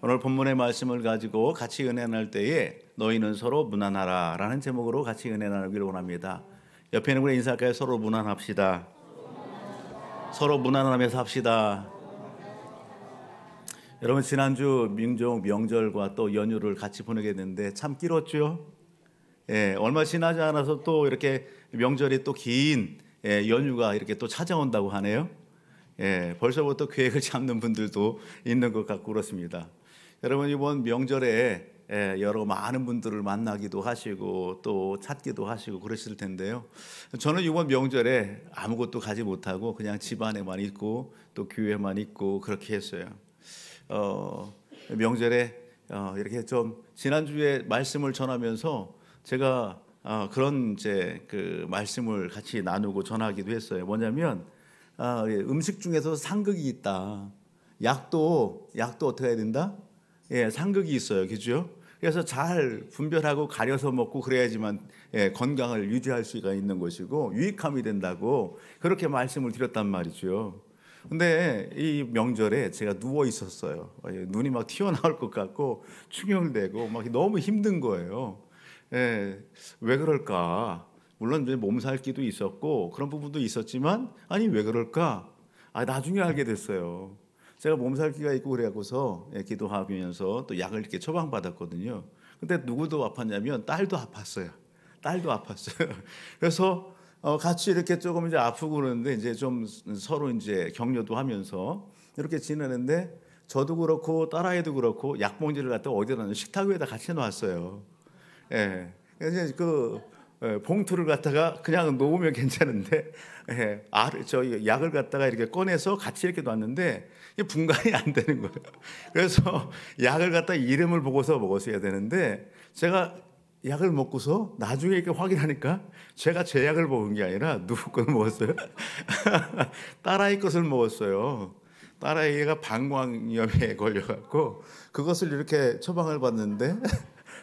오늘 본문의 말씀을 가지고 같이 은혜 나눌 때에 너희는 서로 무난하라 라는 제목으로 같이 은혜 나누기를 원합니다. 옆에 있는 분의 인사할까요? 서로 무난합시다. 서로 무난하며 삽시다. 여러분, 지난주 민족 명절과 또 연휴를 같이 보내게 됐는데 참 길었죠. 얼마 지나지 않아서 또 이렇게 명절이 또 긴 연휴가 이렇게 또 찾아온다고 하네요. 벌써부터 계획을 잡는 분들도 있는 것 같고 그렇습니다. 여러분, 이번 명절에 여러 많은 분들을 만나기도 하시고 또 찾기도 하시고 그러실 텐데요. 저는 이번 명절에 아무것도 가지 못하고 그냥 집안에만 있고 또 교회만 있고 그렇게 했어요. 명절에 이렇게 좀 지난주에 말씀을 전하면서 제가 그런 이제 그 말씀을 같이 나누고 전하기도 했어요. 뭐냐면 음식 중에서 상극이 있다. 약도 어떻게 해야 된다? 상극이 있어요, 그죠? 그래서 잘 분별하고 가려서 먹고 그래야지만 건강을 유지할 수가 있는 것이고 유익함이 된다고 그렇게 말씀을 드렸단 말이죠. 근데 이 명절에 제가 누워 있었어요. 눈이 막 튀어나올 것 같고 충혈되고 막 너무 힘든 거예요. 왜 그럴까? 물론 이제 몸살기도 있었고 그런 부분도 있었지만 아니 왜 그럴까? 나중에 알게 됐어요. 제가 몸살기가 있고 그래갖고서 기도하면서 또 약을 이렇게 처방받았거든요. 근데 누구도 아팠냐면 딸도 아팠어요. 그래서 같이 이렇게 조금 이제 아프고 그러는데 이제 좀 서로 이제 격려도 하면서 이렇게 지내는데 저도 그렇고 딸아이도 그렇고 약봉지를 갖다 어디다 놨냐면 식탁 위에다 같이 놨어요. 그래서 그 봉투를 갖다가 그냥 놓으면 괜찮은데 저 약을 갖다가 이렇게 꺼내서 같이 이렇게 놨는데 분간이 안 되는 거예요. 그래서 약을 갖다 이름을 보고서 먹었어야 되는데 제가 약을 먹고서 나중에 이렇게 확인하니까 제가 제 약을 먹은 게 아니라 누구 걸 먹었어요? 딸아이 것을 먹었어요. 딸아이가 방광염에 걸려갖고 그것을 이렇게 처방을 받는데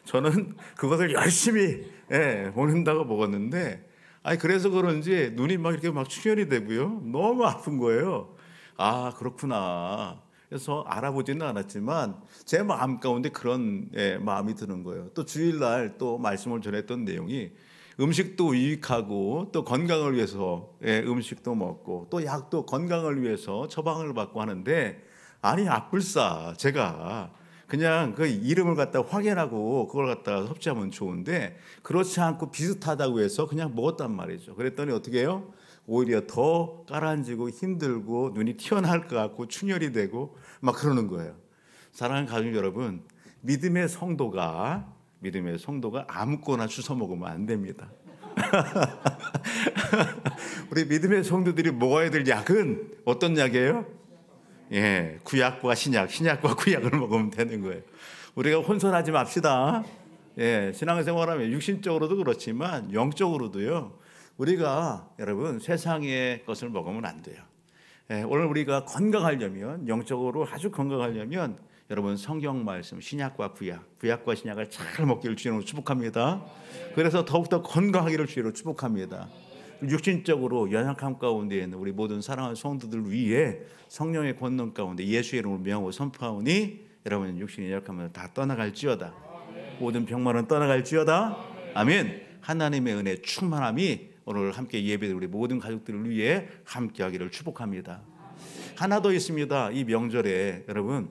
저는 그것을 열심히 먹는다고 먹었는데 그래서 그런지 눈이 막 이렇게 막 충혈이 되고요. 너무 아픈 거예요. 그렇구나. 그래서 알아보지는 않았지만 제 마음 가운데 그런 마음이 드는 거예요. 또 주일날 또 말씀을 전했던 내용이 음식도 유익하고 또 건강을 위해서 음식도 먹고 또 약도 건강을 위해서 처방을 받고 하는데 아플싸 제가 그냥 그 이름을 갖다 확인하고 그걸 갖다가 섭취하면 좋은데 그렇지 않고 비슷하다고 해서 그냥 먹었단 말이죠. 그랬더니 어떻게 해요? 오히려 더 가라앉고 힘들고 눈이 튀어나올 것 같고 충혈이 되고 막 그러는 거예요. 사랑하는 가족 여러분, 믿음의 성도가 아무거나 주워 먹으면 안 됩니다. 우리 믿음의 성도들이 먹어야 될 약은 어떤 약이에요? 구약과 신약과 구약을 먹으면 되는 거예요. 우리가 혼선하지 맙시다. 신앙생활하면 육신적으로도 그렇지만 영적으로도요. 우리가 여러분 세상의 것을 먹으면 안 돼요. 오늘 우리가 건강하려면 영적으로 아주 건강하려면 여러분 성경 말씀 신약과 구약과 신약을 잘 먹기를 주님으로 축복합니다. 그래서 더욱더 건강하기를 주님으로 축복합니다. 육신적으로 연약함 가운데 있는 우리 모든 사랑하는 성도들 위해 성령의 권능 가운데 예수의 이름으로 명하고 선포하오니 여러분 육신의 연약함은 다 떠나갈지어다. 모든 병만은 떠나갈지어다. 아멘. 하나님의 은혜 충만함이 오늘 함께 예배드린 우리 모든 가족들을 위해 함께하기를 축복합니다. 하나 더 있습니다. 이 명절에 여러분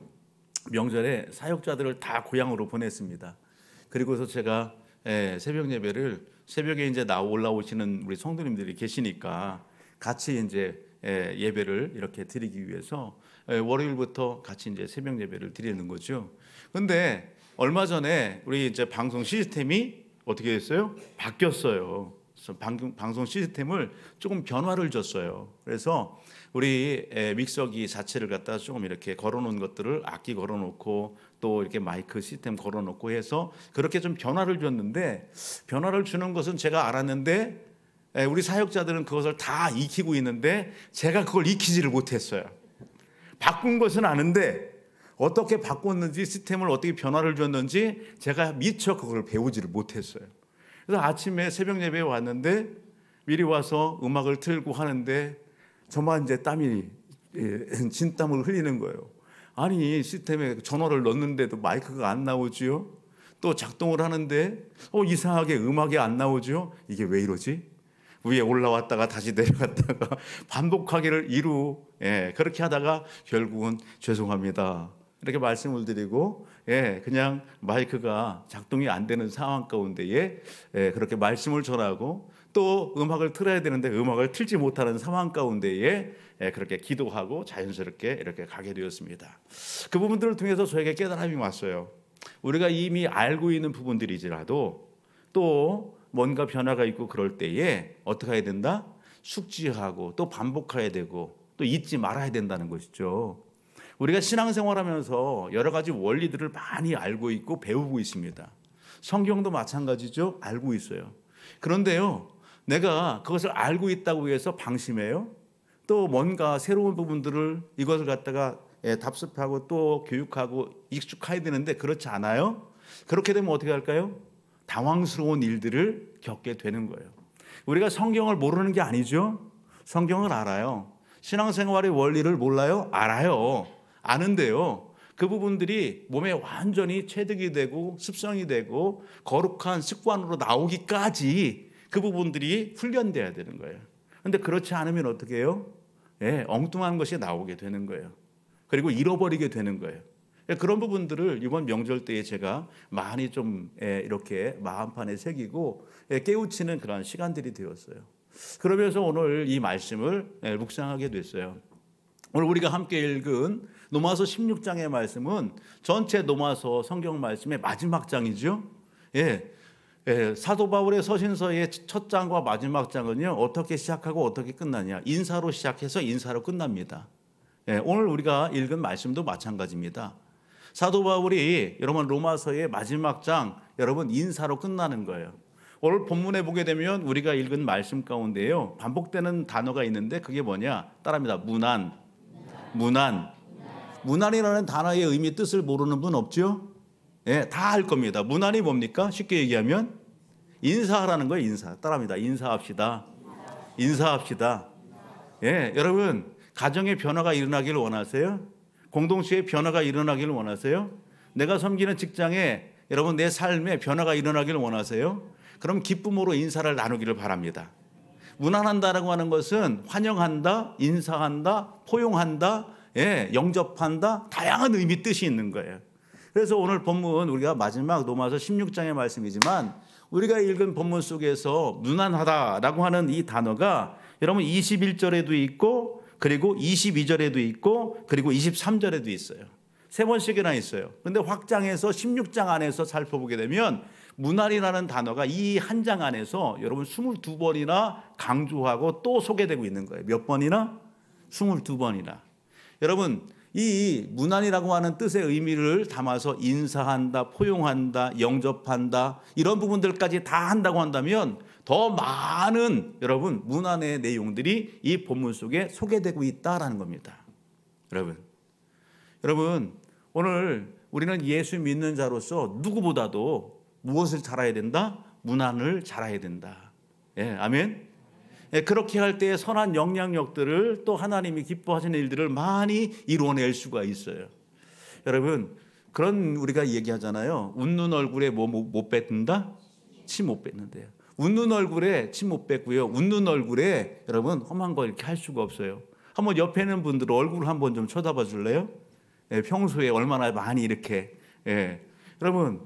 명절에 사역자들을 다 고향으로 보냈습니다. 그리고서 제가 새벽 예배를 새벽에 이제 올라오시는 우리 성도님들이 계시니까 같이 이제 예배를 이렇게 드리기 위해서 월요일부터 같이 이제 새벽 예배를 드리는 거죠. 근데 얼마 전에 우리 이제 방송 시스템이 어떻게 됐어요? 바뀌었어요. 그래서 방송 시스템을 조금 변화를 줬어요. 그래서 우리 믹서기 자체를 갖다 조금 이렇게 걸어놓은 것들을 악기 걸어놓고 또 이렇게 마이크 시스템 걸어놓고 해서 그렇게 좀 변화를 줬는데 변화를 주는 것은 제가 알았는데 우리 사역자들은 그것을 다 익히고 있는데 제가 그걸 익히지를 못했어요. 바꾼 것은 아는데 어떻게 바꿨는지 시스템을 어떻게 변화를 줬는지 제가 미처 그걸 배우지를 못했어요. 그래서 아침에 새벽 예배에 왔는데 미리 와서 음악을 틀고 하는데 저만 이제 땀이 진땀을 흘리는 거예요. 아니 시스템에 전원을 넣는데도 마이크가 안 나오지요. 또 작동을 하는데 이상하게 음악이 안 나오죠. 이게 왜 이러지? 위에 올라왔다가 다시 내려갔다가 반복하기를 그렇게 하다가 결국은 죄송합니다 이렇게 말씀을 드리고 그냥 마이크가 작동이 안 되는 상황 가운데에 그렇게 말씀을 전하고 또 음악을 틀어야 되는데 음악을 틀지 못하는 상황 가운데에 그렇게 기도하고 자연스럽게 이렇게 가게 되었습니다. 그 부분들을 통해서 저에게 깨달음이 왔어요. 우리가 이미 알고 있는 부분들이지라도 또 뭔가 변화가 있고 그럴 때에 어떻게 해야 된다? 숙지하고 또 반복해야 되고 또 잊지 말아야 된다는 것이죠. 우리가 신앙생활하면서 여러 가지 원리들을 많이 알고 있고 배우고 있습니다. 성경도 마찬가지죠. 알고 있어요. 그런데요, 내가 그것을 알고 있다고 해서 방심해요? 또 뭔가 새로운 부분들을 이것을 갖다가 답습하고 또 교육하고 익숙해야 되는데 그렇지 않아요? 그렇게 되면 어떻게 할까요? 당황스러운 일들을 겪게 되는 거예요. 우리가 성경을 모르는 게 아니죠. 성경을 알아요. 신앙생활의 원리를 몰라요? 알아요. 아는데요, 그 부분들이 몸에 완전히 체득이 되고 습성이 되고 거룩한 습관으로 나오기까지 그 부분들이 훈련돼야 되는 거예요. 그런데 그렇지 않으면 어떻게 해요? 엉뚱한 것이 나오게 되는 거예요. 그리고 잃어버리게 되는 거예요. 그런 부분들을 이번 명절 때에 제가 많이 좀 이렇게 마음판에 새기고 깨우치는 그런 시간들이 되었어요. 그러면서 오늘 이 말씀을 묵상하게 됐어요. 오늘 우리가 함께 읽은 로마서 16장의 말씀은 전체 로마서 성경 말씀의 마지막 장이죠. 사도 바울의 서신서의 첫 장과 마지막 장은요, 어떻게 시작하고 어떻게 끝나냐? 인사로 시작해서 인사로 끝납니다. 오늘 우리가 읽은 말씀도 마찬가지입니다. 사도 바울이 여러분 로마서의 마지막 장 여러분 인사로 끝나는 거예요. 오늘 본문에 보게 되면 우리가 읽은 말씀 가운데요, 반복되는 단어가 있는데 그게 뭐냐? 따라합니다. 문안이라는 단어의 의미 뜻을 모르는 분 없죠? 다 알 겁니다. 문안이 뭡니까? 쉽게 얘기하면 인사하라는 거예요. 인사. 따라합니다. 인사합시다. 여러분 가정의 변화가 일어나기를 원하세요? 공동체의 변화가 일어나기를 원하세요? 내가 섬기는 직장에 여러분 내 삶에 변화가 일어나기를 원하세요? 그럼 기쁨으로 인사를 나누기를 바랍니다. 문안한다라고 하는 것은 환영한다, 인사한다, 포용한다, 영접한다, 다양한 의미 뜻이 있는 거예요. 그래서 오늘 본문 우리가 마지막 로마서 16장의 말씀이지만 우리가 읽은 본문 속에서 문안하다라고 하는 이 단어가 여러분 21절에도 있고 그리고 22절에도 있고 그리고 23절에도 있어요. 세 번씩이나 있어요. 그런데 확장해서 16장 안에서 살펴보게 되면 문안이라는 단어가 이 한 장 안에서 여러분 22번이나 강조하고 또 소개되고 있는 거예요. 몇 번이나? 22번이나. 여러분 이 문안이라고 하는 뜻의 의미를 담아서 인사한다, 포용한다, 영접한다 이런 부분들까지 다 한다고 한다면 더 많은 여러분 문안의 내용들이 이 본문 속에 소개되고 있다라는 겁니다. 여러분 오늘 우리는 예수 믿는 자로서 누구보다도 무엇을 잘해야 된다? 문안을 잘해야 된다. 아멘. 그렇게 할 때 선한 영향력들을 또 하나님이 기뻐하시는 일들을 많이 이루어낼 수가 있어요. 여러분 그런 우리가 얘기하잖아요. 웃는 얼굴에 못 뱉는다? 침 못 뱉는데요. 웃는 얼굴에 침 못 뱉고요. 웃는 얼굴에 여러분 험한 거 이렇게 할 수가 없어요. 한번 옆에 있는 분들 얼굴 한번 좀 쳐다봐 줄래요? 평소에 얼마나 많이 이렇게 여러분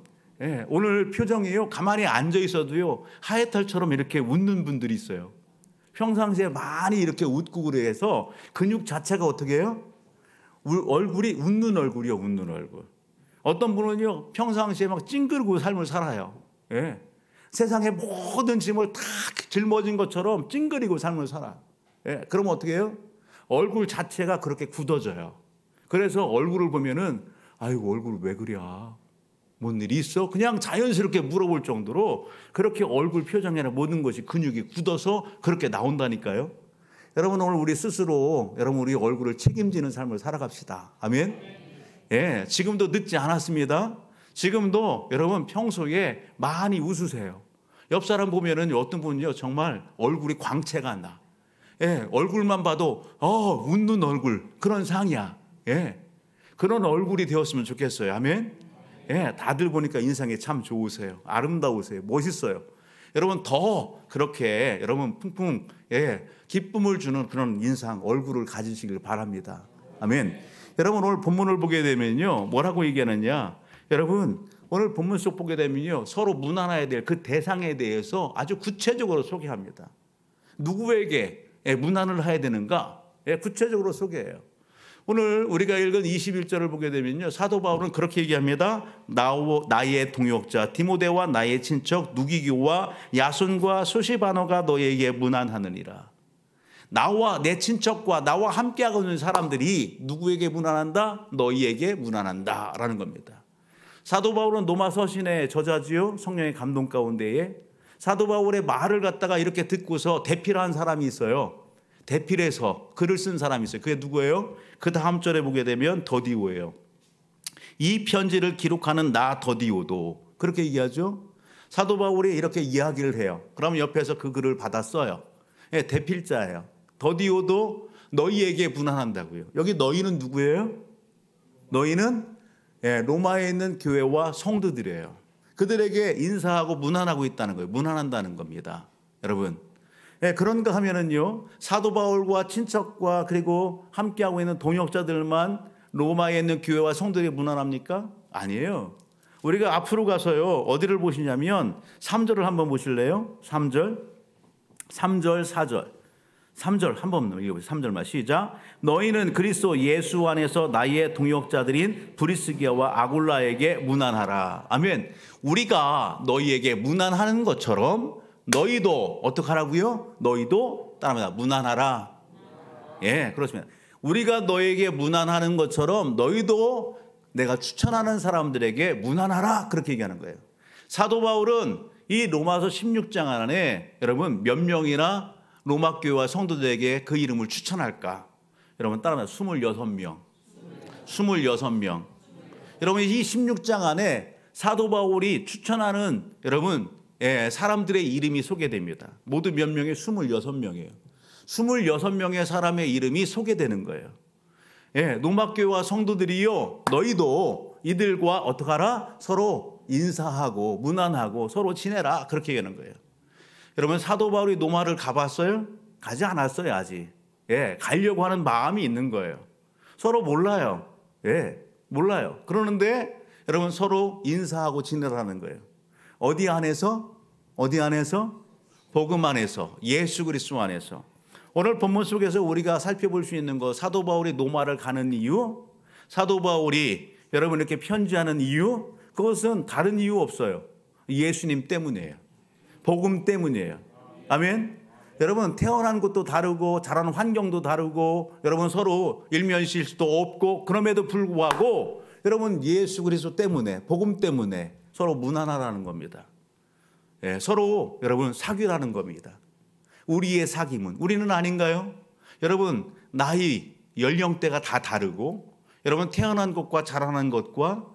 오늘 표정이요 가만히 앉아 있어도요 하회탈처럼 이렇게 웃는 분들이 있어요. 평상시에 많이 이렇게 웃고 그래서 근육 자체가 어떻게 해요? 얼굴이 웃는 얼굴이요. 웃는 얼굴. 어떤 분은요 평상시에 막 찡그리고 삶을 살아요. 세상의 모든 짐을 다 짊어진 것처럼 찡그리고 삶을 살아. 그러면 어떻게 해요? 얼굴 자체가 그렇게 굳어져요. 그래서 얼굴을 보면은 아이고 얼굴 왜 그래? 뭔 일이 있어? 그냥 자연스럽게 물어볼 정도로 그렇게 얼굴 표정이나 모든 것이 근육이 굳어서 그렇게 나온다니까요. 여러분 오늘 우리 스스로 여러분 우리 얼굴을 책임지는 삶을 살아갑시다. 아멘. 지금도 늦지 않았습니다. 지금도 여러분 평소에 많이 웃으세요. 옆 사람 보면은 어떤 분은요 정말 얼굴이 광채가 나. 얼굴만 봐도 웃는 얼굴 그런 상이야. 그런 얼굴이 되었으면 좋겠어요. 아멘. 예, 다들 보니까 인상이 참 좋으세요. 아름다우세요. 멋있어요. 여러분 더 그렇게 여러분 풍풍 기쁨을 주는 그런 인상, 얼굴을 가지시길 바랍니다. 아멘. 여러분 오늘 본문을 보게 되면요, 뭐라고 얘기하느냐? 여러분 오늘 본문 속 보게 되면요, 서로 문안해야 될 그 대상에 대해서 아주 구체적으로 소개합니다. 누구에게 문안을 해야 되는가? 구체적으로 소개해요. 오늘 우리가 읽은 21절을 보게 되면요, 사도 바울은 그렇게 얘기합니다. 나의 동역자 디모데와 나의 친척 누기교와 야손과 소시바노가 너에게 문안하느니라. 나와 내 친척과 나와 함께하고 있는 사람들이 누구에게 문안한다? 너희에게 문안한다 라는 겁니다. 사도 바울은 로마 서신의 저자지요. 성령의 감동 가운데에 사도 바울의 말을 갖다가 이렇게 듣고서 대필한 사람이 있어요. 대필해서 글을 쓴 사람이 있어요. 그게 누구예요? 그 다음 절에 보게 되면 더디오예요. 이 편지를 기록하는 나 더디오도 그렇게 얘기하죠. 사도 바울이 이렇게 이야기를 해요. 그럼 옆에서 그 글을 받아 써요. 대필자예요. 더디오도 너희에게 문안한다고요. 여기 너희는 누구예요? 너희는 로마에 있는 교회와 성도들이에요. 그들에게 인사하고 문안하고 있다는 거예요. 문안한다는 겁니다. 여러분, 그런가 하면은요, 사도 바울과 친척과 그리고 함께하고 있는 동역자들만 로마에 있는 교회와 성도들에게 문안합니까? 아니에요. 우리가 앞으로 가서요, 어디를 보시냐면 3절을 한번 보실래요? 3절, 4절. 3절 한번 읽어보세요. 3절만 시작. 너희는 그리스도 예수 안에서 나의 동역자들인 브리스기아와 아굴라에게 문안하라. 아멘. 우리가 너희에게 문안하는 것처럼 너희도 어떡하라고요? 너희도 따라합니다. 문안하라. 예, 그렇습니다. 우리가 너에게 문안하는 것처럼 너희도 내가 추천하는 사람들에게 문안하라. 그렇게 얘기하는 거예요. 사도 바울은 이 로마서 16장 안에 여러분 몇 명이나 로마 교회와 성도들에게 그 이름을 추천할까? 여러분 따라합니다. 26명. 26명. 여러분 이 16장 안에 사도 바울이 추천하는 여러분 사람들의 이름이 소개됩니다. 모두 몇 명이? 26명이에요. 26명의 사람의 이름이 소개되는 거예요. 로마 교회와 성도들이요, 너희도 이들과 어떡하라? 서로 인사하고 문안하고 서로 지내라. 그렇게 얘기하는 거예요. 여러분 사도 바울이 로마를 가봤어요? 가지 않았어요. 아직. 가려고 하는 마음이 있는 거예요. 서로 몰라요. 몰라요. 그러는데 여러분 서로 인사하고 지내라는 거예요. 어디 안에서? 어디 안에서? 복음 안에서, 예수 그리스도 안에서. 오늘 본문 속에서 우리가 살펴볼 수 있는 것, 사도 바울이 로마를 가는 이유, 사도 바울이 여러분 이렇게 편지하는 이유, 그것은 다른 이유 없어요. 예수님 때문이에요. 복음 때문이에요. 아멘. 여러분 태어난 것도 다르고 자라는 환경도 다르고 여러분 서로 일면실수도 없고 그럼에도 불구하고 여러분 예수 그리스도 때문에, 복음 때문에 서로 문안하라는 겁니다. 서로 여러분 사귀라는 겁니다. 우리의 사귐은, 우리는 아닌가요? 여러분 나이, 연령대가 다 다르고 여러분 태어난 것과 자라난 것과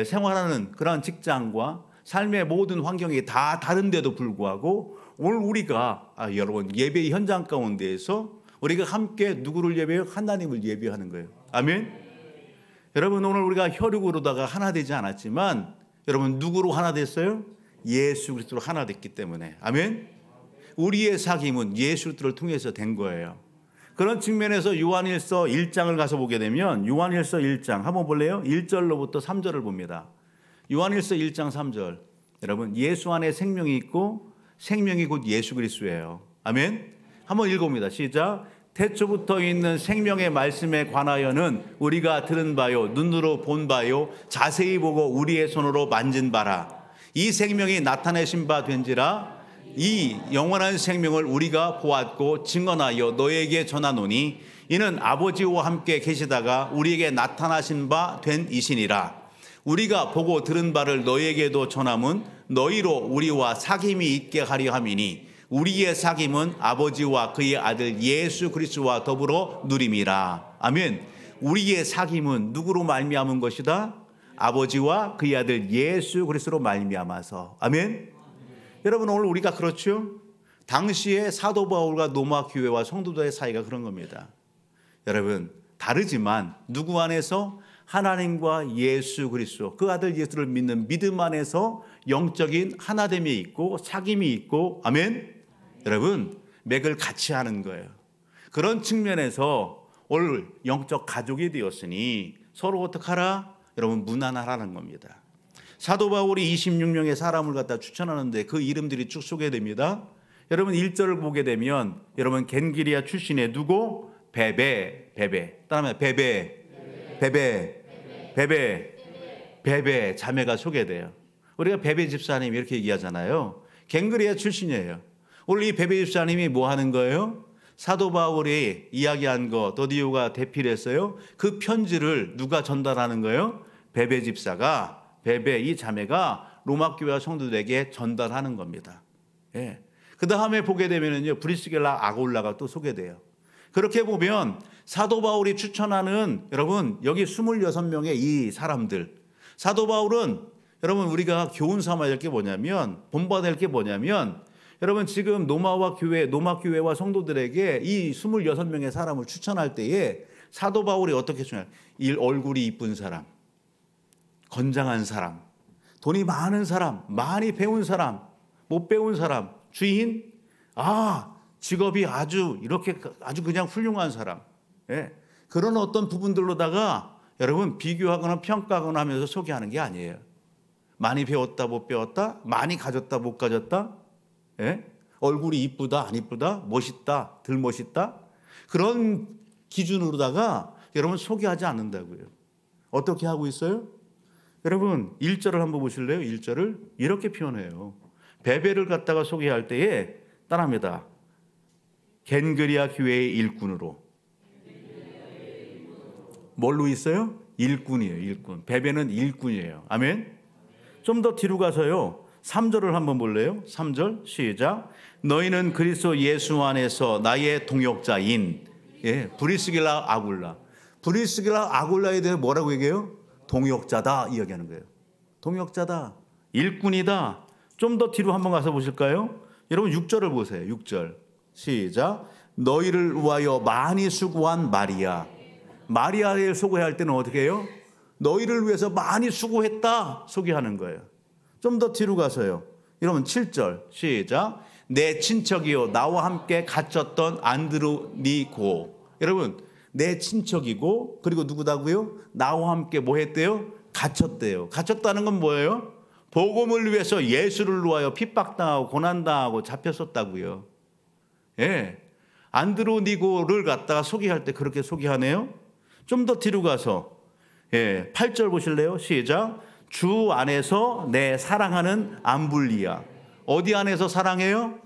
생활하는 그런 직장과 삶의 모든 환경이 다 다른데도 불구하고 오늘 우리가 여러분 예배 현장 가운데에서 우리가 함께 누구를 예배해요? 하나님을 예배하는 거예요. 아멘. 여러분 오늘 우리가 혈육으로다가 하나 되지 않았지만 여러분 누구로 하나 됐어요? 예수 그리스도로 하나 됐기 때문에. 아멘. 우리의 사귐은 예수 그리스도를 통해서 된 거예요. 그런 측면에서 요한일서 1장을 가서 보게 되면 요한일서 1장 한번 볼래요? 1절로부터 3절을 봅니다. 요한일서 1장 3절. 여러분 예수 안에 생명이 있고 생명이 곧 예수 그리스도예요. 아멘. 한번 읽어봅니다. 시작. 태초부터 있는 생명의 말씀에 관하여는 우리가 들은 바요 눈으로 본 바요 자세히 보고 우리의 손으로 만진 바라. 이 생명이 나타내신 바 된지라. 이 영원한 생명을 우리가 보았고 증언하여 너에게 전하노니 이는 아버지와 함께 계시다가 우리에게 나타나신 바 된 이시니라. 우리가 보고 들은 바를 너에게도 전함은 너희로 우리와 사귐이 있게 하려 함이니 우리의 사귐은 아버지와 그의 아들 예수 그리스도와 더불어 누림이라. 아멘. 우리의 사귐은 누구로 말미암은 것이다? 아버지와 그의 아들 예수 그리스도로 말미암아서. 아멘. 여러분 오늘 우리가 그렇죠? 당시에 사도 바울과 로마 교회와 성도들의 사이가 그런 겁니다. 여러분 다르지만 누구 안에서? 하나님과 예수 그리스도 그 아들 예수를 믿는 믿음 안에서 영적인 하나됨이 있고 사귐이 있고 아멘. 여러분 맥을 같이 하는 거예요. 그런 측면에서 오늘 영적 가족이 되었으니 서로 어떡하라? 여러분 무난하라는 겁니다. 사도 바울이 26명의 사람을 갖다 추천하는데 그 이름들이 쭉 소개됩니다. 여러분 1절을 보게 되면 여러분 겐기리아 출신의 누구? 베베 따라하면 베베 자매가 소개돼요. 우리가 베베 집사님이 이렇게 얘기하잖아요. 겐기리아 출신이에요. 오늘 이 베베 집사님이 뭐 하는 거예요? 사도 바울이 이야기한 거 더디오가 대필했어요. 그 편지를 누가 전달하는 거예요? 베베 집사가 베베 이 자매가 로마 교회 성도들에게 전달하는 겁니다. 예. 그 다음에 보게 되면은요 브리스길라 아굴라가 또 소개돼요. 그렇게 보면 사도 바울이 추천하는 여러분 여기 26명의 이 사람들 사도 바울은 여러분 우리가 교훈 삼아야 될 게 뭐냐면 본받아야 될 게 뭐냐면 여러분 지금 로마 교회와 성도들에게 이 26명의 사람을 추천할 때에 사도 바울이 어떻게 추천해요? 얼굴이 이쁜 사람, 건장한 사람, 돈이 많은 사람, 많이 배운 사람, 못 배운 사람, 주인, 직업이 아주 그냥 훌륭한 사람. 예. 그런 어떤 부분들로다가 여러분 비교하거나 평가하거나 하면서 소개하는 게 아니에요. 많이 배웠다, 못 배웠다, 많이 가졌다, 못 가졌다, 예? 얼굴이 이쁘다, 안 이쁘다, 멋있다, 덜 멋있다. 그런 기준으로다가 여러분 소개하지 않는다고요. 어떻게 하고 있어요? 여러분 1절을 한번 보실래요? 1절을 이렇게 표현해요. 베베를 갖다가 소개할 때에 따라합니다. 겐그리아 교회의 일꾼으로. 뭘로 있어요? 일꾼이에요. 일꾼. 베베는 일꾼이에요. 아멘. 좀 더 뒤로 가서요. 3절을 한번 볼래요? 3절 시작. 너희는 그리스도 예수 안에서 나의 동역자인 브리스길라 아굴라. 브리스길라 아굴라에 대해 뭐라고 얘기해요? 동역자다 이야기하는 거예요. 동역자다. 일꾼이다. 좀 더 뒤로 한번 가서 보실까요? 여러분 6절을 보세요. 6절 시작. 너희를 위하여 많이 수고한 마리아. 마리아를 소개할 때는 어떻게 해요? 너희를 위해서 많이 수고했다 소개하는 거예요. 좀 더 뒤로 가서요. 여러분 7절 시작. 내 친척이요 나와 함께 갇혔던 안드로니고. 여러분 내 친척이고 그리고 누구다고요? 나와 함께 뭐 했대요? 갇혔대요. 갇혔다는 건 뭐예요? 복음을 위해서 예수를 위하여 핍박당하고 고난당하고 잡혔었다고요. 예, 안드로니고를 갖다가 소개할 때 그렇게 소개하네요. 좀 더 뒤로 가서 8절 보실래요? 시작. 주 안에서 내 사랑하는 암블리아. 어디 안에서 사랑해요?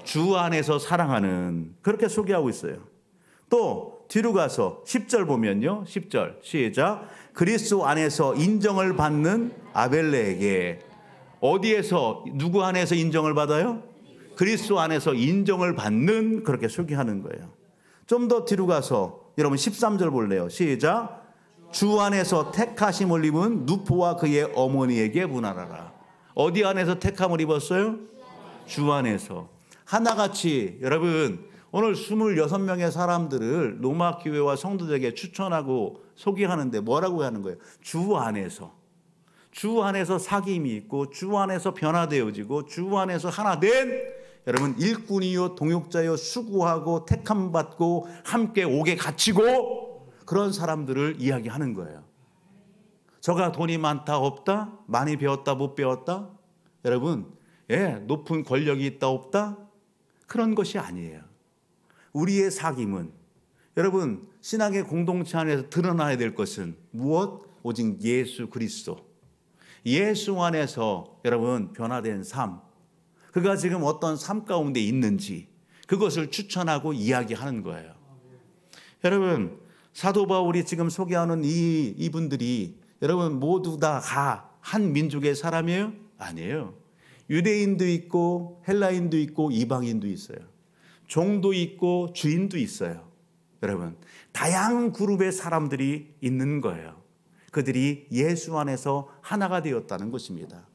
주 안에서 사랑하는. 그렇게 소개하고 있어요. 또 뒤로 가서 10절 보면요. 10절 시작. 그리스도 안에서 인정을 받는 아벨레에게. 어디에서 누구 안에서 인정을 받아요? 그리스도 안에서 인정을 받는. 그렇게 소개하는 거예요. 좀 더 뒤로 가서 여러분 13절 볼래요? 시작. 주 안에서 택하심을 입은 누포와 그의 어머니에게 문안하라. 어디 안에서 택함을 입었어요? 주 안에서. 하나같이 여러분 오늘 26명의 사람들을 로마 교회와 성도들에게 추천하고 소개하는데 뭐라고 하는 거예요? 주 안에서. 주 안에서 사귐이 있고 주 안에서 변화되어지고 주 안에서 하나 된 여러분 일꾼이요 동역자요 수고하고 택함받고 함께 옥에 갇히고 그런 사람들을 이야기하는 거예요. 저가 돈이 많다 없다? 많이 배웠다 못 배웠다? 여러분 높은 권력이 있다 없다? 그런 것이 아니에요. 우리의 사귐은 여러분 신앙의 공동체 안에서 드러나야 될 것은 무엇? 오직 예수 그리스도. 예수 안에서 여러분 변화된 삶. 그가 지금 어떤 삶 가운데 있는지 그것을 추천하고 이야기하는 거예요. 여러분 사도 바울이 지금 소개하는 이분들이 여러분 모두 다 한 민족의 사람이에요? 아니에요. 유대인도 있고 헬라인도 있고 이방인도 있어요. 종도 있고 주인도 있어요. 여러분 다양한 그룹의 사람들이 있는 거예요. 그들이 예수 안에서 하나가 되었다는 것입니다.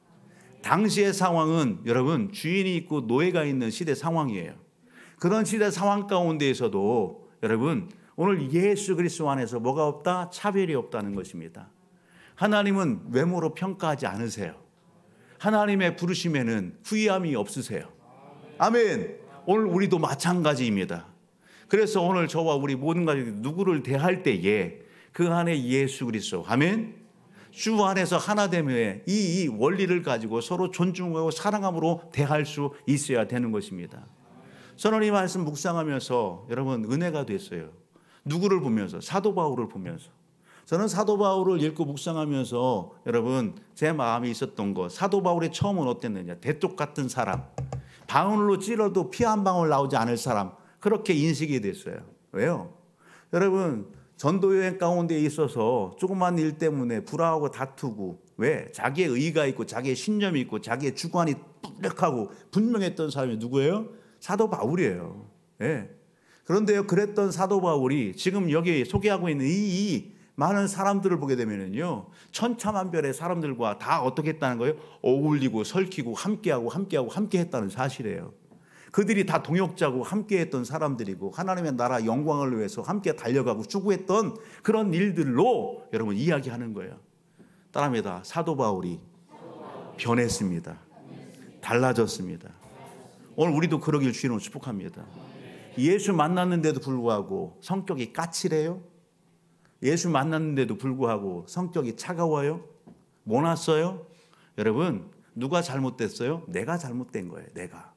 당시의 상황은 여러분 주인이 있고 노예가 있는 시대 상황이에요. 그런 시대 상황 가운데에서도 여러분 오늘 예수 그리스도 안에서 뭐가 없다? 차별이 없다는 것입니다. 하나님은 외모로 평가하지 않으세요. 하나님의 부르심에는 후회함이 없으세요. 아멘. 오늘 우리도 마찬가지입니다. 그래서 오늘 저와 우리 모든 가족이 누구를 대할 때에 그 안에 예수 그리스도, 아멘, 주 안에서 하나됨의 이 원리를 가지고 서로 존중하고 사랑함으로 대할 수 있어야 되는 것입니다. 저는 이 말씀 묵상하면서 여러분 은혜가 됐어요. 누구를 보면서? 사도 바울을 보면서. 저는 사도 바울을 읽고 묵상하면서 여러분 제 마음이 있었던 것, 사도 바울의 처음은 어땠느냐? 대쪽 같은 사람, 방울로 찔러도 피 한 방울 나오지 않을 사람, 그렇게 인식이 됐어요. 왜요? 여러분 전도여행 가운데 있어서 조그만 일 때문에 불화하고 다투고, 왜? 자기의 의의가 있고 자기의 신념이 있고 자기의 주관이 뚜렷하고 분명했던 사람이 누구예요? 사도 바울이에요. 예. 그런데요, 그랬던 사도 바울이 지금 여기 소개하고 있는 이 많은 사람들을 보게 되면요, 천차만별의 사람들과 다 어떻게 했다는 거예요? 어울리고 설키고 함께하고 함께 했다는 사실이에요. 그들이 다 동역자고 함께했던 사람들이고 하나님의 나라 영광을 위해서 함께 달려가고 추구했던 그런 일들로 여러분 이야기하는 거예요. 따라합니다. 사도 바울이 변했습니다. 달라졌습니다. 오늘 우리도 그러길 주님으로 축복합니다. 예수 만났는데도 불구하고 성격이 까칠해요? 예수 만났는데도 불구하고 성격이 차가워요? 못 왔어요? 여러분 누가 잘못됐어요? 내가 잘못된 거예요. 내가.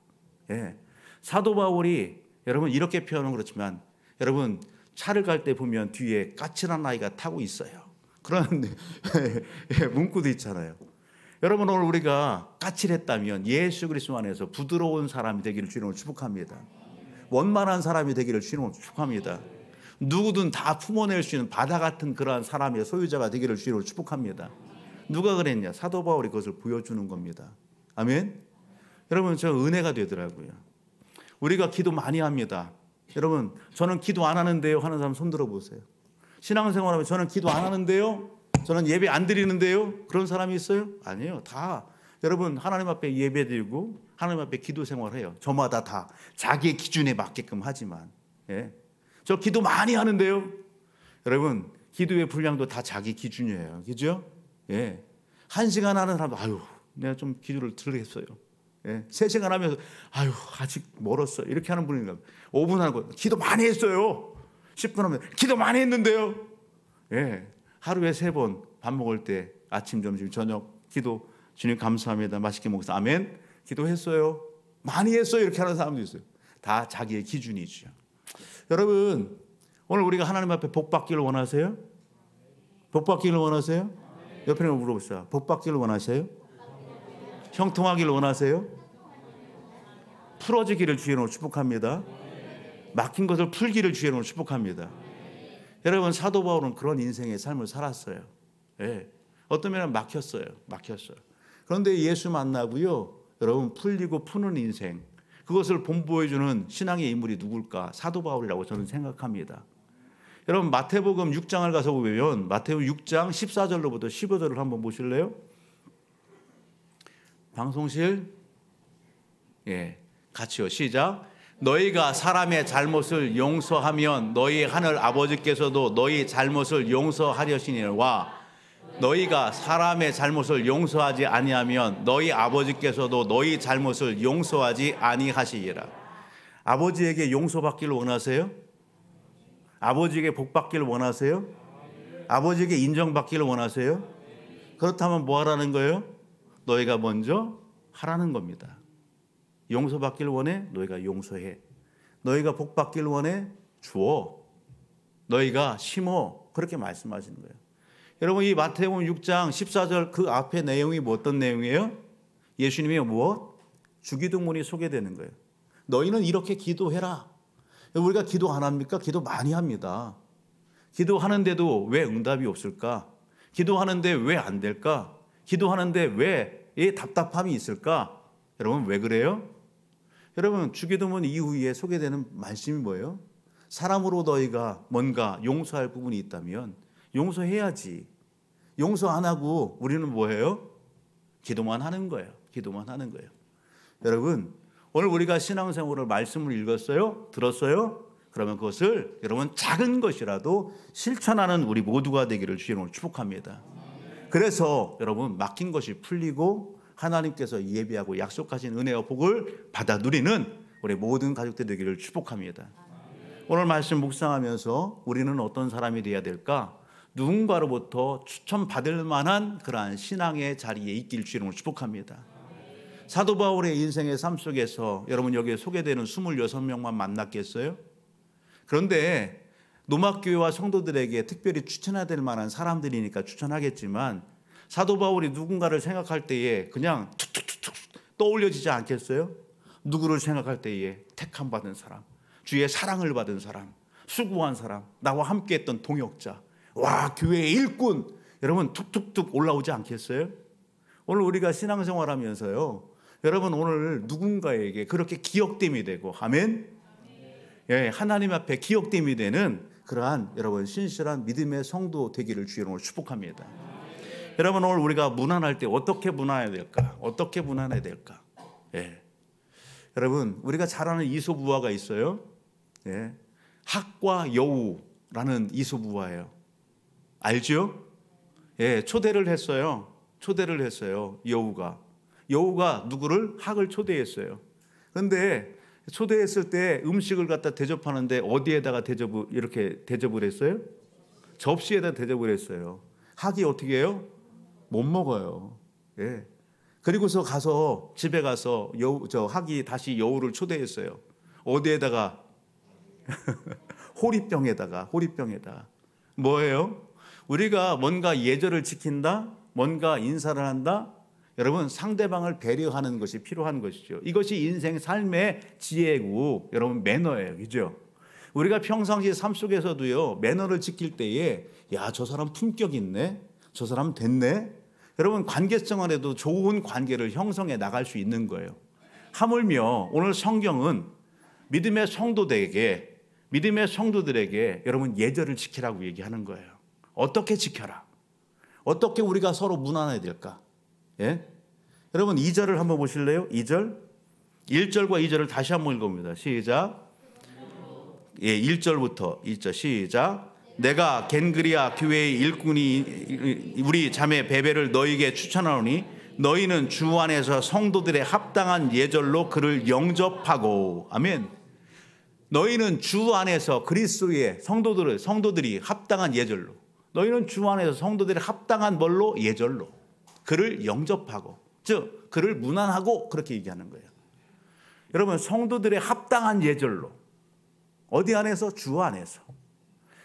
예. 사도 바울이 여러분 이렇게 표현은 그렇지만 여러분 차를 갈 때 보면 뒤에 까칠한 아이가 타고 있어요. 그런 문구도 있잖아요. 여러분 오늘 우리가 까칠했다면 예수 그리스도 안에서 부드러운 사람이 되기를 주님으로 축복합니다. 원만한 사람이 되기를 주님으로 축복합니다. 누구든 다 품어낼 수 있는 바다 같은 그러한 사람의 소유자가 되기를 주님으로 축복합니다. 누가 그랬냐? 사도 바울이 그것을 보여주는 겁니다. 아멘. 여러분 저 은혜가 되더라고요. 우리가 기도 많이 합니다. 여러분 저는 기도 안 하는데요 하는 사람 손 들어보세요. 신앙생활하면 저는 기도 안 하는데요, 저는 예배 안 드리는데요, 그런 사람이 있어요? 아니에요. 다 여러분 하나님 앞에 예배 드리고 하나님 앞에 기도 생활해요. 저마다 다 자기의 기준에 맞게끔 하지만, 예. 저 기도 많이 하는데요. 여러분 기도의 분량도 다 자기 기준이에요. 그죠? 예. 1시간 하는 사람도 아유 내가 좀 기도를 들겠어요. 예. 3시간 하면서 아유 아직 멀었어 이렇게 하는 분인가. 5분 하고 기도 많이 했어요. 10분 하면 기도 많이 했는데요. 예. 하루에 3번 밥 먹을 때 아침 점심 저녁 기도 주님 감사합니다 맛있게 먹었어요. 아멘. 기도했어요. 많이 했어요. 이렇게 하는 사람도 있어요. 다 자기의 기준이죠. 여러분 오늘 우리가 하나님 앞에 복 받기를 원하세요? 복 받기를 원하세요? 옆에 있는 물어보세요. 복 받기를 원하세요? 형통하기를 원하세요? 풀어지기를 주님으로 축복합니다. 막힌 것을 풀기를 주님으로 축복합니다. 여러분 사도 바울은 그런 인생의 삶을 살았어요. 예. 어떤 면은 막혔어요. 그런데 예수 만나고요, 여러분 풀리고 푸는 인생, 그것을 본보여주는 신앙의 인물이 누굴까? 사도 바울이라고 저는 생각합니다. 여러분 마태복음 6장을 가서 보면 마태복음 6장 14절로부터 15절을 한번 보실래요? 방송실 예, 같이요. 시작. 너희가 사람의 잘못을 용서하면 너희 하늘 아버지께서도 너희 잘못을 용서하려시니와 너희가 사람의 잘못을 용서하지 아니하면 너희 아버지께서도 너희 잘못을 용서하지 아니하시리라. 아버지에게 용서받기를 원하세요? 아버지에게 복받기를 원하세요? 아버지에게 인정받기를 원하세요? 그렇다면 뭐 하라는 거예요? 너희가 먼저 하라는 겁니다. 용서받기를 원해? 너희가 용서해. 너희가 복받기를 원해? 주어. 너희가 심어. 그렇게 말씀하시는 거예요. 여러분 이 마태복음 6장 14절 그 앞에 내용이 어떤 내용이에요? 예수님이 무엇? 주기도문이 소개되는 거예요. 너희는 이렇게 기도해라. 우리가 기도 안 합니까? 기도 많이 합니다. 기도하는데도 왜 응답이 없을까? 기도하는데 왜 안 될까? 기도하는데 왜 이 답답함이 있을까? 여러분 왜 그래요? 여러분 주기도문 이후에 소개되는 말씀이 뭐예요? 사람으로 너희가 뭔가 용서할 부분이 있다면 용서해야지. 용서 안 하고 우리는 뭐예요? 기도만 하는 거예요. 여러분 오늘 우리가 신앙생활을 말씀을 읽었어요? 들었어요? 그러면 그것을 여러분 작은 것이라도 실천하는 우리 모두가 되기를 주님으로 축복합니다. 그래서 여러분 막힌 것이 풀리고 하나님께서 예비하고 약속하신 은혜와 복을 받아 누리는 우리 모든 가족들 되기를 축복합니다. 오늘 말씀 묵상하면서 우리는 어떤 사람이 되어야 될까? 누군가로부터 추천받을 만한 그러한 신앙의 자리에 있길 주님으로 축복합니다. 사도 바울의 인생의 삶 속에서 여러분 여기에 소개되는 26명만 만났겠어요? 그런데 노막교회와 성도들에게 특별히 추천해야 될 만한 사람들이니까 추천하겠지만 사도 바울이 누군가를 생각할 때에 그냥 툭툭툭툭 떠올려지지 않겠어요? 누구를 생각할 때에 택함 받은 사람, 주의 사랑을 받은 사람, 수고한 사람, 나와 함께 했던 동역자, 와 교회의 일꾼, 여러분 툭툭툭 올라오지 않겠어요? 오늘 우리가 신앙생활하면서요, 여러분 오늘 누군가에게 그렇게 기억됨이 되고, 아멘? 예, 하나님 앞에 기억됨이 되는 그러한 여러분 신실한 믿음의 성도 되기를 주님으로 축복합니다. 여러분 오늘 우리가 문안할 때 어떻게 문안해야 될까? 어떻게 문안해야 될까? 예. 여러분 우리가 잘 아는 이솝우화가 있어요. 예. 학과 여우라는 이솝우화예요. 알죠? 예, 초대를 했어요. 여우가 누구를? 학을 초대했어요. 그런데 초대했을 때 음식을 갖다 대접하는데 어디에다가 이렇게 대접을 했어요? 접시에다 대접을 했어요. 학이 어떻게 해요? 못 먹어요. 예. 그리고서 집에 가서 학이 다시 여우를 초대했어요. 어디에다가? 호리병에다가. 뭐예요? 우리가 뭔가 예절을 지킨다, 뭔가 인사를 한다, 여러분 상대방을 배려하는 것이 필요한 것이죠. 이것이 인생 삶의 지혜고 여러분 매너예요. 그죠? 우리가 평상시 삶 속에서도요, 매너를 지킬 때에 야, 저 사람 품격 있네, 저 사람 됐네, 여러분 관계성 안에도 좋은 관계를 형성해 나갈 수 있는 거예요. 하물며 오늘 성경은 믿음의 성도들에게 여러분 예절을 지키라고 얘기하는 거예요. 어떻게 지켜라? 어떻게 우리가 서로 문안해야 될까? 예? 여러분 2절을 한번 보실래요? 2절 1절과 2절을 다시 한번 읽어봅니다. 시작. 예, 1절부터 2절 시작. 내가 겐그리아 교회의 일꾼이 우리 자매 베베를 너희에게 추천하노니 너희는 주 안에서 성도들의 합당한 예절로 그를 영접하고. 아멘. 너희는 주 안에서 그리스도의 성도들이 합당한 예절로, 너희는 주 안에서 성도들의 합당한 뭘로? 예절로 그를 영접하고, 즉 그를 문안하고, 그렇게 얘기하는 거예요. 여러분 성도들의 합당한 예절로, 어디 안에서? 주 안에서.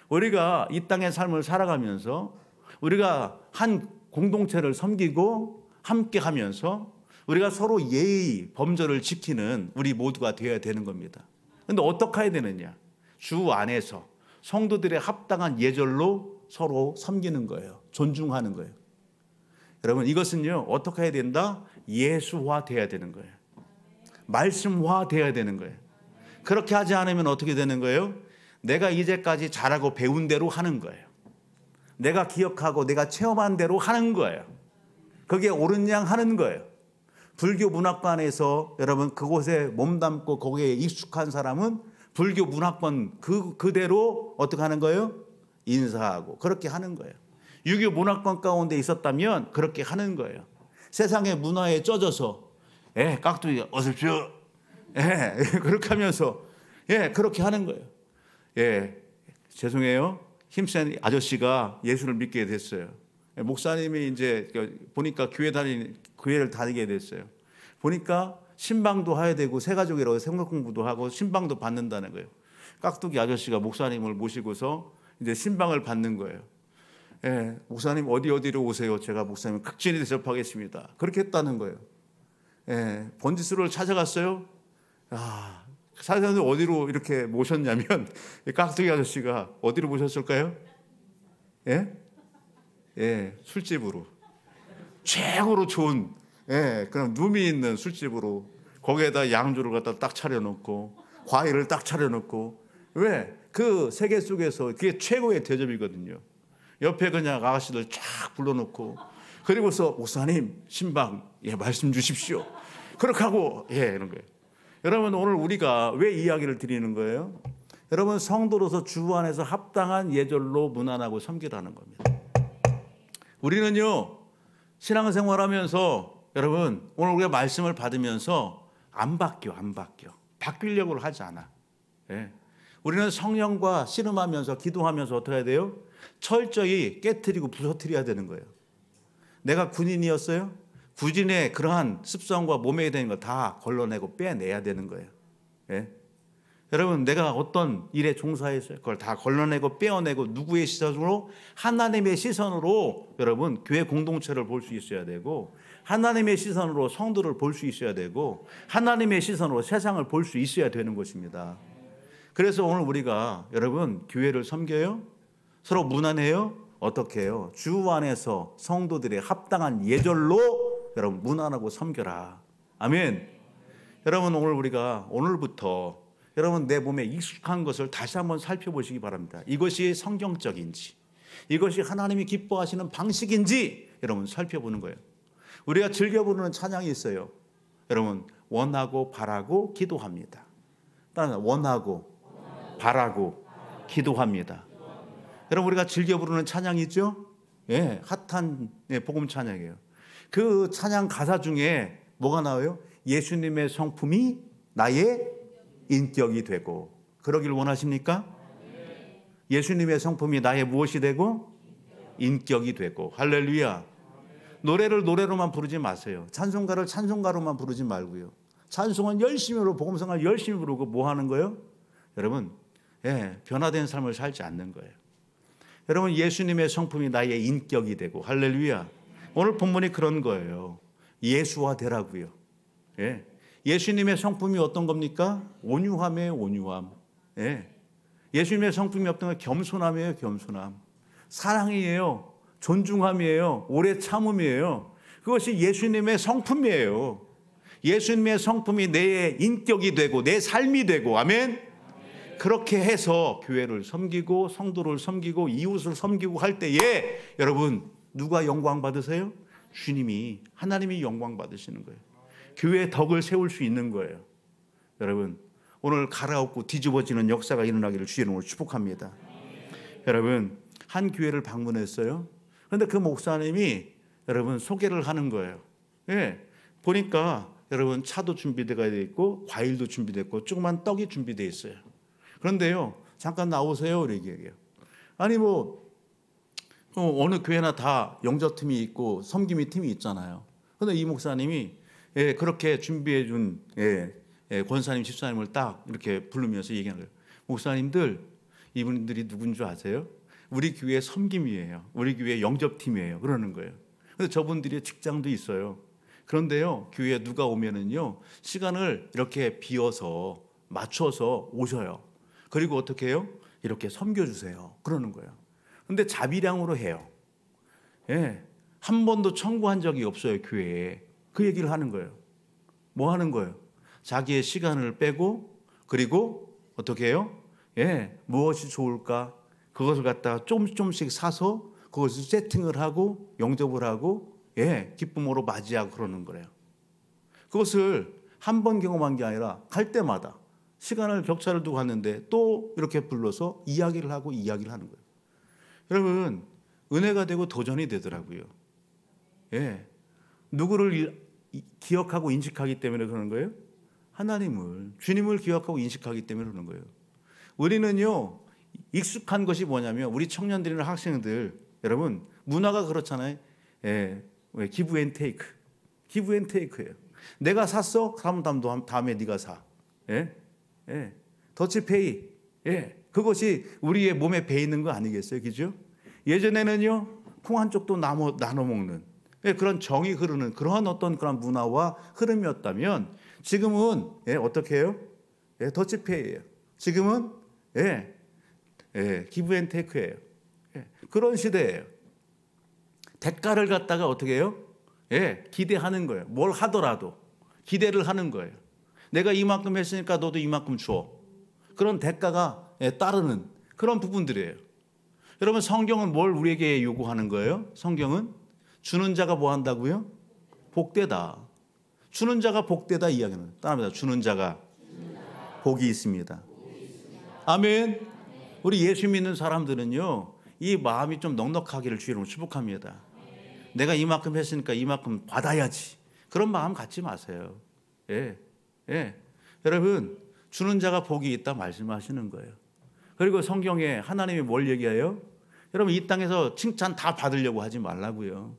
우리가 이 땅의 삶을 살아가면서 우리가 한 공동체를 섬기고 함께 하면서 우리가 서로 예의 범절을 지키는 우리 모두가 되어야 되는 겁니다. 그런데 어떻게 해야 되느냐? 주 안에서 성도들의 합당한 예절로 서로 섬기는 거예요. 존중하는 거예요. 여러분 이것은요 어떻게 해야 된다? 예수화 돼야 되는 거예요. 말씀화 돼야 되는 거예요. 그렇게 하지 않으면 어떻게 되는 거예요? 내가 이제까지 잘하고 배운 대로 하는 거예요. 내가 기억하고 내가 체험한 대로 하는 거예요. 그게 옳은 양 하는 거예요. 불교 문화관에서 여러분 그곳에 몸담고 거기에 익숙한 사람은 불교 문화권 그대로 어떻게 하는 거예요? 인사하고 그렇게 하는 거예요. 유교 문화권 가운데 있었다면 그렇게 하는 거예요. 세상의 문화에 쪄져서 깍두기 어서 오십시오, 그렇게 하면서 그렇게 하는 거예요. 죄송해요. 힘센 아저씨가 예수를 믿게 됐어요. 목사님이 이제 보니까 교회를 다니게 됐어요. 보니까 신방도 해야 되고 새가족이라고 생각 공부도 하고 신방도 받는다는 거예요. 깍두기 아저씨가 목사님을 모시고서 이제 신방을 받는 거예요. 목사님 어디로 오세요? 제가 목사님 극진히 대접하겠습니다. 그렇게 했다는 거예요. 번지수를 찾아갔어요. 사장님 어디로 이렇게 모셨냐면 깍두기 아저씨가 어디로 모셨을까요? 술집으로. 최고로 좋은 그런 룸이 있는 술집으로, 거기에다 양주를 갖다 딱 차려놓고 과일을 딱 차려놓고. 왜? 그 세계 속에서 그게 최고의 대접이거든요. 옆에 그냥 아가씨들 쫙 불러놓고, 그리고서 목사님 신방 말씀 주십시오. 그렇게 하고 이런 거예요. 여러분 오늘 우리가 왜 이야기를 드리는 거예요? 여러분 성도로서 주 안에서 합당한 예절로 문안하고 섬기라는 겁니다. 우리는요 신앙생활하면서 여러분 오늘 우리가 말씀을 받으면서 안 바뀌어. 바뀌려고 하지 않아. 예. 우리는 성령과 씨름하면서 기도하면서 어떻게 해야 돼요? 철저히 깨트리고 부서뜨려야 되는 거예요. 내가 군인이었어요? 군인의 그러한 습성과 몸에 대한 거 다 걸러내고 빼내야 되는 거예요. 예? 여러분 내가 어떤 일에 종사했어요? 그걸 다 걸러내고 빼어내고 누구의 시선으로? 하나님의 시선으로 여러분 교회 공동체를 볼 수 있어야 되고 하나님의 시선으로 성도를 볼 수 있어야 되고 하나님의 시선으로 세상을 볼 수 있어야 되는 것입니다. 그래서 오늘 우리가 여러분 교회를 섬겨요? 서로 문안해요? 어떻게 해요? 주 안에서 성도들의 합당한 예절로 여러분 문안하고 섬겨라. 아멘. 여러분 오늘 우리가 오늘부터 여러분 내 몸에 익숙한 것을 다시 한번 살펴보시기 바랍니다. 이것이 성경적인지 이것이 하나님이 기뻐하시는 방식인지 여러분 살펴보는 거예요. 우리가 즐겨 부르는 찬양이 있어요. 여러분 원하고 바라고 기도합니다. 따라서 원하고 바라고 기도합니다. 여러분 우리가 즐겨 부르는 찬양이 있죠? 예, 핫한 복음 찬양이에요. 그 찬양 가사 중에 뭐가 나와요? 예수님의 성품이 나의 인격이 되고 그러길 원하십니까? 예수님의 성품이 나의 무엇이 되고? 인격이 되고. 할렐루야. 노래를 노래로만 부르지 마세요. 찬송가를 찬송가로만 부르지 말고요. 찬송은 열심히 부르고 복음성을 열심히 부르고 뭐 하는 거예요? 여러분 변화된 삶을 살지 않는 거예요. 여러분 예수님의 성품이 나의 인격이 되고. 할렐루야. 오늘 본문이 그런 거예요. 예수화되라고요. 예수님의 성품이 어떤 겁니까? 온유함이에요. 온유함. 예수님의 성품이 어떤 거? 겸손함이에요. 겸손함. 사랑이에요. 존중함이에요. 오래 참음이에요. 그것이 예수님의 성품이에요. 예수님의 성품이 내 인격이 되고 내 삶이 되고. 아멘. 그렇게 해서 교회를 섬기고 성도를 섬기고 이웃을 섬기고 할 때에 여러분 누가 영광 받으세요? 주님이 하나님이 영광 받으시는 거예요. 교회의 덕을 세울 수 있는 거예요. 여러분 오늘 갈아엎고 뒤집어지는 역사가 일어나기를 주의 이름으로 축복합니다. 여러분 한 교회를 방문했어요. 그런데 그 목사님이 여러분 소개를 하는 거예요. 보니까 여러분 차도 준비되어 있고 과일도 준비됐고 조그만 떡이 준비되어 있어요. 그런데요 잠깐 나오세요 이렇게 얘기해요. 아니 뭐 어느 교회나 다 영접팀이 있고 섬김이 팀이 있잖아요. 그런데 이 목사님이 그렇게 준비해 준 권사님 집사님을 딱 이렇게 부르면서 얘기하는 거예요. 목사님들 이분들이 누군 줄 아세요? 우리 교회 섬김이에요. 우리 교회 영접팀이에요. 그러는 거예요. 그래서 저분들이 직장도 있어요. 그런데요 교회에 누가 오면은요 시간을 이렇게 비워서 맞춰서 오셔요. 그리고 어떻게 해요? 이렇게 섬겨주세요. 그러는 거예요. 그런데 자비량으로 해요. 한 번도 청구한 적이 없어요. 교회에. 그 얘기를 하는 거예요. 뭐 하는 거예요? 자기의 시간을 빼고 그리고 어떻게 해요? 무엇이 좋을까? 그것을 갖다가 조금씩 사서 그것을 세팅을 하고 영접을 하고 기쁨으로 맞이하고 그러는 거예요. 그것을 한 번 경험한 게 아니라 갈 때마다 시간을 격차를 두고 갔는데 또 이렇게 불러서 이야기를 하고 이야기를 하는 거예요. 여러분 은혜가 되고 도전이 되더라고요. 누구를 기억하고 인식하기 때문에 그러는 거예요? 하나님을 주님을 기억하고 인식하기 때문에 그러는 거예요. 우리는요 익숙한 것이 뭐냐면 우리 청년들이나 학생들 여러분 문화가 그렇잖아요. 기브 앤 테이크. 기브 앤 테이크예요. 내가 샀어? 그럼 다음에 네가 사. 더치페이. 그것이 우리의 몸에 배 있는 거 아니겠어요? 그죠? 예전에는요 콩 한 쪽도 나눠 먹는 그런 정이 흐르는 그러한 어떤 그런 문화와 흐름이었다면 지금은 어떻게 해요? 더치페이예요. 지금은 기브 앤 테이크예요. 그런 시대예요. 대가를 갖다가 어떻게 해요? 기대하는 거예요. 뭘 하더라도 기대를 하는 거예요. 내가 이만큼 했으니까 너도 이만큼 줘. 그런 대가가 따르는 그런 부분들이에요. 여러분 성경은 뭘 우리에게 요구하는 거예요? 성경은 주는 자가 뭐 한다고요? 복되다. 주는 자가 복되다 이야기는 따라합니다. 주는 자가 복이 있습니다. 아멘. 우리 예수 믿는 사람들은요, 이 마음이 좀 넉넉하기를 주의 이름으로 축복합니다. 내가 이만큼 했으니까 이만큼 받아야지. 그런 마음 갖지 마세요. 예, 예. 여러분, 주는 자가 복이 있다 말씀하시는 거예요. 그리고 성경에 하나님이 뭘 얘기해요? 여러분, 이 땅에서 칭찬 다 받으려고 하지 말라고요.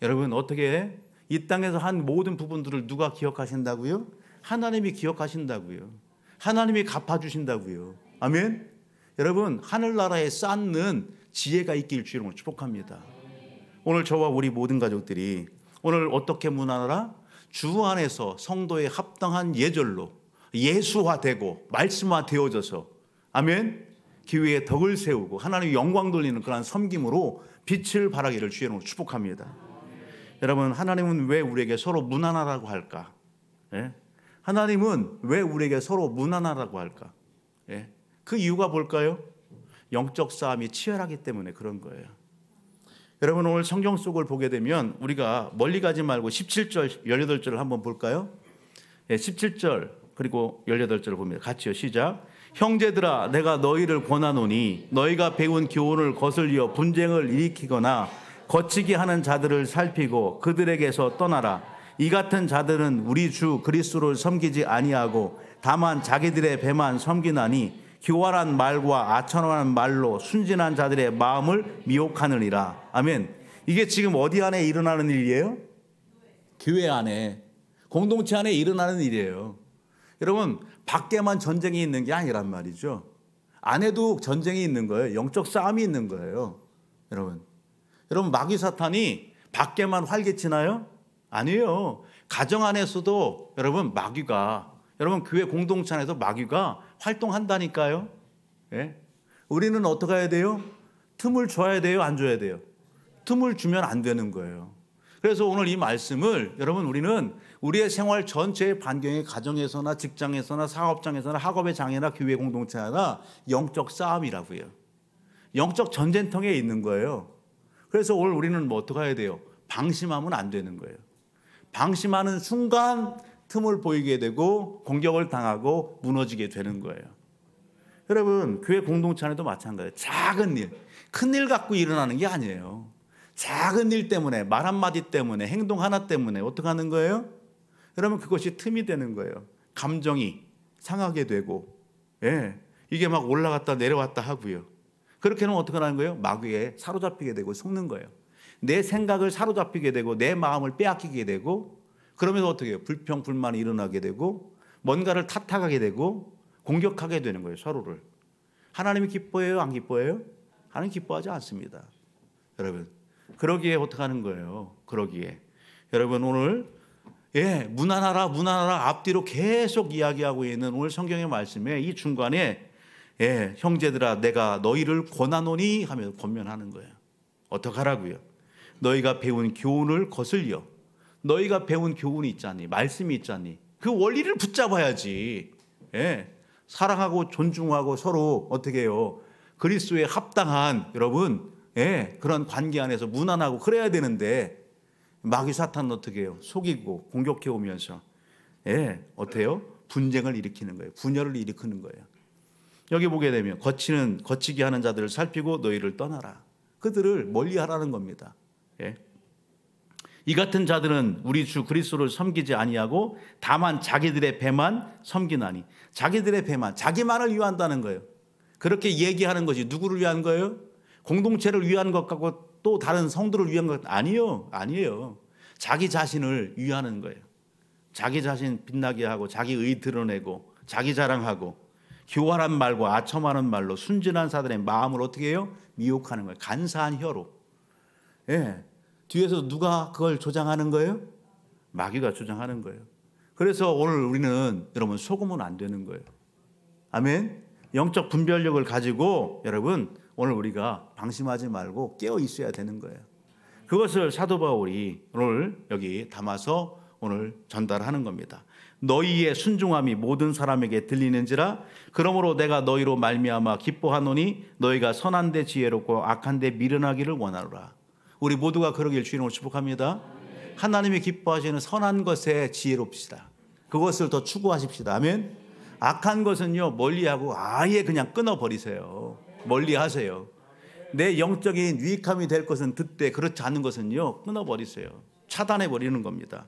여러분, 어떻게 이 땅에서 한 모든 부분들을 누가 기억하신다고요? 하나님이 기억하신다고요. 하나님이 갚아주신다고요. 아멘. 여러분, 하늘나라에 쌓는 지혜가 있길 주님으로 축복합니다. 오늘 저와 우리 모든 가족들이 오늘 어떻게 문화라? 주 안에서 성도의 합당한 예절로 예수화되고 말씀화되어져서 아멘. 기회에 덕을 세우고 하나님의 영광 돌리는 그런 섬김으로 빛을 발하기를 주의 이름으로 축복합니다. 여러분, 하나님은 왜 우리에게 서로 무난하라고 할까? 예? 하나님은 왜 우리에게 서로 무난하라고 할까? 예? 그 이유가 뭘까요? 영적 싸움이 치열하기 때문에 그런 거예요. 여러분, 오늘 성경 속을 보게 되면 우리가 멀리 가지 말고 17절, 18절을 한번 볼까요? 예, 17절 그리고 18절을 봅니다. 같이요. 시작. 형제들아, 내가 너희를 권하노니 너희가 배운 교훈을 거슬려 분쟁을 일으키거나 거치게 하는 자들을 살피고 그들에게서 떠나라. 이 같은 자들은 우리 주 그리스도를 섬기지 아니하고 다만 자기들의 배만 섬기나니 교활한 말과 아천한 말로 순진한 자들의 마음을 미혹하느니라. 아멘. 이게 지금 어디 안에 일어나는 일이에요? 교회 안에, 공동체 안에 일어나는 일이에요. 여러분, 밖에만 전쟁이 있는 게 아니란 말이죠. 안에도 전쟁이 있는 거예요. 영적 싸움이 있는 거예요. 여러분, 마귀 사탄이 밖에만 활개치나요? 아니에요. 가정 안에서도 여러분 마귀가, 여러분 교회 공동체 안에서 마귀가 활동한다니까요. 예? 우리는 어떻게 해야 돼요? 틈을 줘야 돼요? 안 줘야 돼요? 틈을 주면 안 되는 거예요. 그래서 오늘 이 말씀을 여러분, 우리는 우리의 생활 전체의 반경의 가정에서나 직장에서나 사업장에서나 학업의 장애나 교회 공동체나 영적 싸움이라고요. 영적 전쟁터에 있는 거예요. 그래서 오늘 우리는 뭐 어떻게 해야 돼요? 방심하면 안 되는 거예요. 방심하는 순간 틈을 보이게 되고 공격을 당하고 무너지게 되는 거예요. 여러분, 교회 공동체 안에도 마찬가지예요. 작은 일, 큰 일 갖고 일어나는 게 아니에요. 작은 일 때문에, 말 한마디 때문에, 행동 하나 때문에 어떻게 하는 거예요? 여러분, 그것이 틈이 되는 거예요. 감정이 상하게 되고, 예, 이게 막 올라갔다 내려왔다 하고요. 그렇게 하면 어떻게 하는 거예요? 마귀에 사로잡히게 되고 속는 거예요. 내 생각을 사로잡히게 되고 내 마음을 빼앗기게 되고, 그러면서 어떻게 해요? 불평, 불만이 일어나게 되고 뭔가를 탓하게 되고 공격하게 되는 거예요, 서로를. 하나님이 기뻐해요? 안 기뻐해요? 하나님 기뻐하지 않습니다. 여러분, 그러기에 어떻게 하는 거예요? 그러기에 여러분, 오늘 무난하라 무난하라 앞뒤로 계속 이야기하고 있는 오늘 성경의 말씀에 이 중간에 형제들아 내가 너희를 권하노니 하며 권면하는 거예요. 어떡하라고요? 너희가 배운 교훈을 거슬려. 너희가 배운 교훈이 있잖니, 말씀이 있잖니, 그 원리를 붙잡아야지. 사랑하고 존중하고 서로 어떻게 해요? 그리스도에 합당한 여러분 그런 관계 안에서 무난하고 그래야 되는데 마귀 사탄은 어떻게 해요? 속이고 공격해 오면서 어때요? 분쟁을 일으키는 거예요. 분열을 일으키는 거예요. 여기 보게 되면 거치게 하는 자들을 살피고 너희를 떠나라. 그들을 멀리하라는 겁니다. 이 같은 자들은 우리 주 그리스도를 섬기지 아니하고 다만 자기들의 배만 섬기나니. 자기들의 배만, 자기만을 위한다는 거예요. 그렇게 얘기하는 것이 누구를 위한 거예요? 공동체를 위한 것 같고 또 다른 성도를 위한 것 아니에요. 자기 자신을 위하는 거예요. 자기 자신 빛나게 하고 자기 의 드러내고 자기 자랑하고 교활한 말과 아첨하는 말로 순진한 자들의 마음을 어떻게 해요? 미혹하는 거예요. 간사한 혀로. 뒤에서 누가 그걸 조장하는 거예요? 마귀가 조장하는 거예요. 그래서 오늘 우리는 여러분 속으면 안 되는 거예요. 아멘. 영적 분별력을 가지고 여러분 오늘 우리가 방심하지 말고 깨어 있어야 되는 거예요. 그것을 사도 바울이 오늘 여기 담아서 오늘 전달하는 겁니다. 너희의 순종함이 모든 사람에게 들리는지라. 그러므로 내가 너희로 말미암아 기뻐하노니 너희가 선한 데 지혜롭고 악한 데 미련하기를 원하노라. 우리 모두가 그러길 주님으로 축복합니다. 하나님이 기뻐하시는 선한 것에 지혜롭시다. 그것을 더 추구하십시다. 아멘. 악한 것은요, 멀리하고 아예 그냥 끊어버리세요. 멀리하세요. 내 영적인 유익함이 될 것은 듣되 그렇지 않은 것은요, 끊어버리세요. 차단해버리는 겁니다.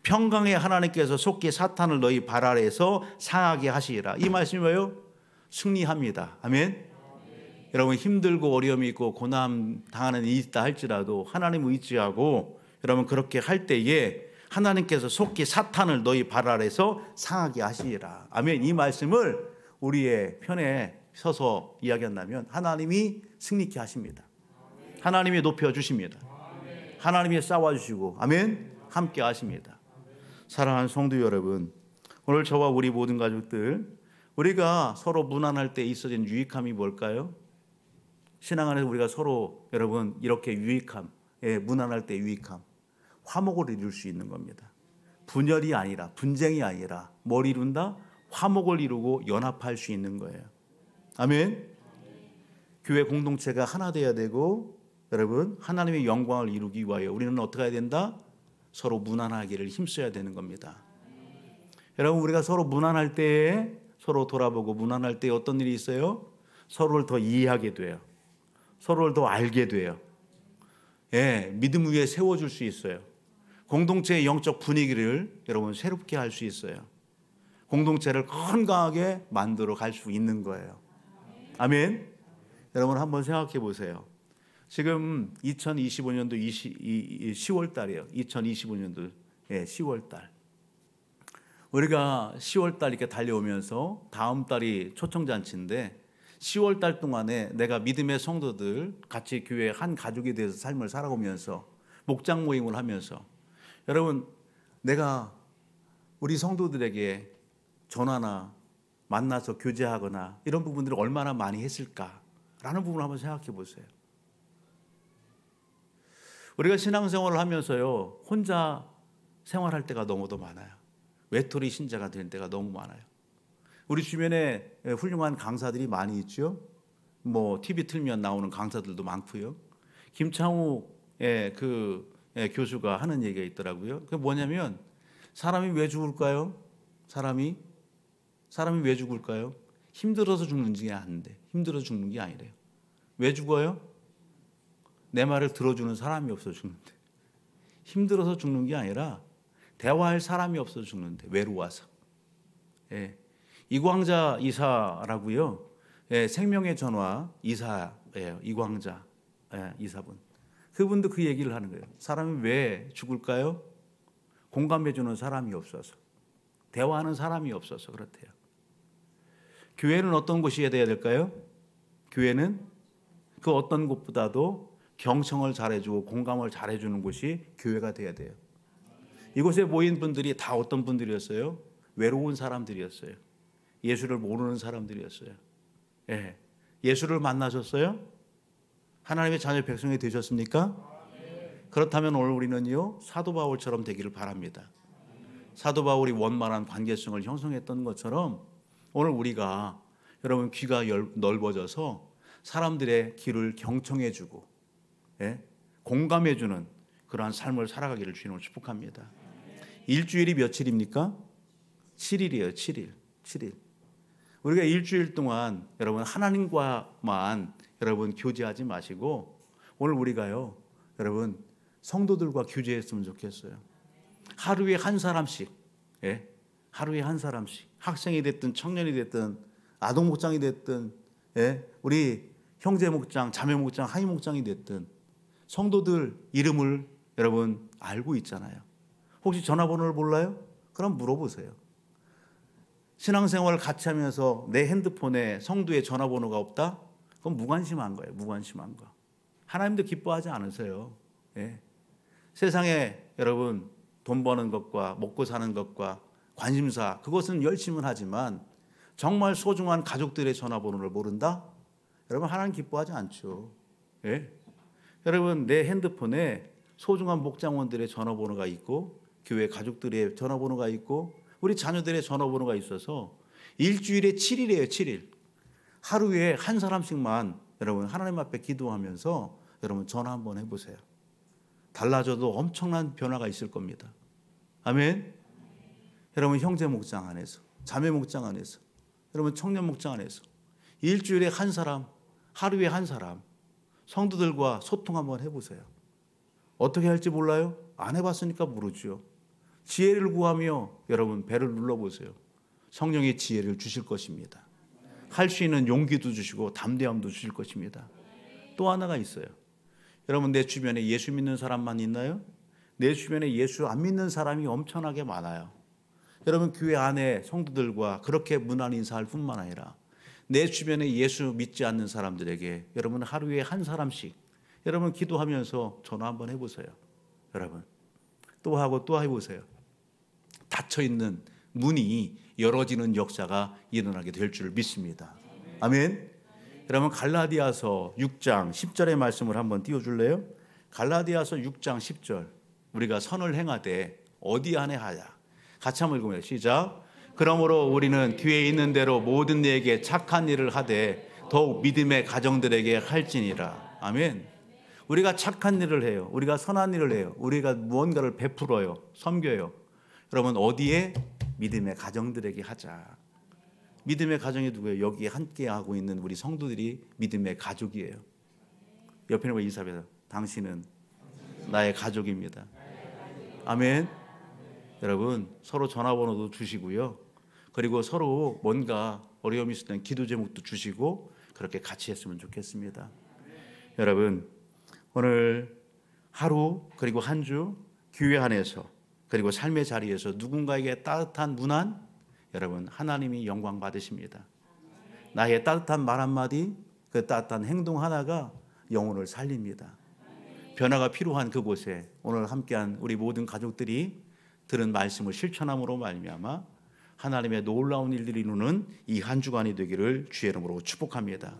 평강의 하나님께서 속히 사탄을 너희 발 아래에서 상하게 하시리라. 이 말씀이 뭐예요? 승리합니다. 아멘. 여러분, 힘들고 어려움이 있고 고난 당하는 일이 있다 할지라도 하나님 의지하고 여러분 그렇게 할 때에 하나님께서 속히 사탄을 너희 발 아래에서 상하게 하시리라. 아멘. 이 말씀을 우리의 편에 서서 이야기한다면 하나님이 승리케 하십니다. 하나님이 높여주십니다. 하나님이 싸워주시고 아멘. 함께 하십니다. 사랑하는 성도 여러분, 오늘 저와 우리 모든 가족들, 우리가 서로 무난할 때 있어진 유익함이 뭘까요? 신앙 안에서 우리가 서로 여러분 이렇게 유익함, 무난할 때 유익함, 화목을 이룰 수 있는 겁니다. 분열이 아니라, 분쟁이 아니라 뭘 이룬다? 화목을 이루고 연합할 수 있는 거예요. 아멘. 교회 공동체가 하나 되어야 되고 여러분 하나님의 영광을 이루기 위하여 우리는 어떻게 해야 된다? 서로 무난하기를 힘써야 되는 겁니다. 여러분, 우리가 서로 무난할 때에 서로 돌아보고 무난할 때에 어떤 일이 있어요? 서로를 더 이해하게 돼요. 서로를 더 알게 돼요. 믿음 위에 세워줄 수 있어요. 공동체의 영적 분위기를 여러분 새롭게 할 수 있어요. 공동체를 건강하게 만들어 갈 수 있는 거예요. 아멘. 여러분 한번 생각해 보세요. 지금 2025년도 10월 달이에요. 2025년도 10월 달. 우리가 10월 달 이렇게 달려오면서 다음 달이 초청잔치인데 10월 달 동안에 내가 믿음의 성도들 같이 교회 한 가족이 돼서 삶을 살아오면서 목장 모임을 하면서 여러분 내가 우리 성도들에게 전화나 만나서 교제하거나 이런 부분들을 얼마나 많이 했을까라는 부분을 한번 생각해 보세요. 우리가 신앙생활을 하면서요 혼자 생활할 때가 너무도 많아요. 외톨이 신자가 될 때가 너무 많아요. 우리 주변에 훌륭한 강사들이 많이 있죠. 뭐 TV 틀면 나오는 강사들도 많고요. 김창우 교수가 하는 얘기가 있더라고요. 그게 뭐냐면 사람이 왜 죽을까요? 사람이 왜 죽을까요? 힘들어서 죽는 게 아닌데 힘들어서 죽는 게 아니래요. 왜 죽어요? 내 말을 들어주는 사람이 없어서 죽는데. 힘들어서 죽는 게 아니라 대화할 사람이 없어서 죽는데 외로워서. 이광자 이사라고요. 생명의 전화 이사예요. 이광자 이사분. 그분도 그 얘기를 하는 거예요. 사람이 왜 죽을까요? 공감해주는 사람이 없어서. 대화하는 사람이 없어서 그렇대요. 교회는 어떤 곳이 돼야 될까요? 교회는 그 어떤 곳보다도 경청을 잘해주고 공감을 잘해주는 곳이 교회가 돼야 돼요. 이곳에 모인 분들이 다 어떤 분들이었어요? 외로운 사람들이었어요. 예수를 모르는 사람들이었어요. 예수를 만나셨어요? 하나님의 자녀 백성이 되셨습니까? 그렇다면 오늘 우리는요 사도 바울처럼 되기를 바랍니다. 사도 바울이 원만한 관계성을 형성했던 것처럼 오늘 우리가 여러분 귀가 넓어져서 사람들의 길을 경청해주고 공감해주는 그러한 삶을 살아가기를 주님을 축복합니다. 일주일이 며칠입니까? 7일이에요. 7일. 우리가 일주일 동안 여러분 하나님과만 여러분 교제하지 마시고 오늘 우리가요 여러분 성도들과 교제했으면 좋겠어요. 하루에 한 사람씩, 하루에 한 사람씩 학생이 됐든 청년이 됐든 아동 목장이 됐든 우리 형제 목장, 자매 목장, 하위 목장이 됐든 성도들 이름을 여러분 알고 있잖아요. 혹시 전화번호를 몰라요? 그럼 물어보세요. 신앙생활을 같이 하면서 내 핸드폰에 성도의 전화번호가 없다? 그건 무관심한 거예요. 무관심한 거. 하나님도 기뻐하지 않으세요. 세상에 여러분 돈 버는 것과 먹고 사는 것과 관심사 그것은 열심은 하지만 정말 소중한 가족들의 전화번호를 모른다? 여러분 하나님 기뻐하지 않죠. 여러분 내 핸드폰에 소중한 목장원들의 전화번호가 있고 교회 가족들의 전화번호가 있고 우리 자녀들의 전화번호가 있어서 일주일에 7일이에요. 7일. 하루에 한 사람씩만 여러분 하나님 앞에 기도하면서 여러분 전화 한번 해보세요. 달라져도 엄청난 변화가 있을 겁니다. 아멘. 여러분 형제 목장 안에서 자매 목장 안에서 여러분 청년 목장 안에서 일주일에 한 사람, 하루에 한 사람 성도들과 소통 한번 해보세요. 어떻게 할지 몰라요? 안 해봤으니까 모르죠. 지혜를 구하며 여러분 배를 눌러보세요. 성령의 지혜를 주실 것입니다. 할 수 있는 용기도 주시고 담대함도 주실 것입니다. 또 하나가 있어요. 여러분 내 주변에 예수 믿는 사람만 있나요? 내 주변에 예수 안 믿는 사람이 엄청나게 많아요. 여러분 교회 안에 성도들과 그렇게 문안 인사할 뿐만 아니라 내 주변에 예수 믿지 않는 사람들에게 여러분 하루에 한 사람씩 여러분 기도하면서 전화 한번 해보세요. 여러분 또 하고 또 해보세요. 닫혀있는 문이 열어지는 역사가 일어나게 될 줄 믿습니다. 아멘. 여러분 갈라디아서 6장 10절의 말씀을 한번 띄워줄래요? 갈라디아서 6장 10절 우리가 선을 행하되 어디 안에 하냐. 같이 한번 읽으면 시작. 그러므로 우리는 뒤에 있는 대로 모든 이에게 착한 일을 하되 더욱 믿음의 가정들에게 할지니라. 아멘. 우리가 착한 일을 해요. 우리가 선한 일을 해요. 우리가 무언가를 베풀어요. 섬겨요. 여러분 어디에? 믿음의 가정들에게 하자. 믿음의 가정이 누구예요? 여기에 함께하고 있는 우리 성도들이 믿음의 가족이에요. 옆에 있는 이사벨, 당신은 나의 가족입니다. 아멘. 여러분 서로 전화번호도 주시고요. 그리고 서로 뭔가 어려움이 있을 때는 기도 제목도 주시고 그렇게 같이 했으면 좋겠습니다. 여러분 오늘 하루 그리고 한 주 교회 안에서 그리고 삶의 자리에서 누군가에게 따뜻한 문안 여러분 하나님이 영광 받으십니다. 나의 따뜻한 말 한마디 그 따뜻한 행동 하나가 영혼을 살립니다. 변화가 필요한 그곳에 오늘 함께한 우리 모든 가족들이 들은 말씀을 실천함으로 말미암아 하나님의 놀라운 일들이 이루는 이 한 주간이 되기를 주의 이름으로 축복합니다.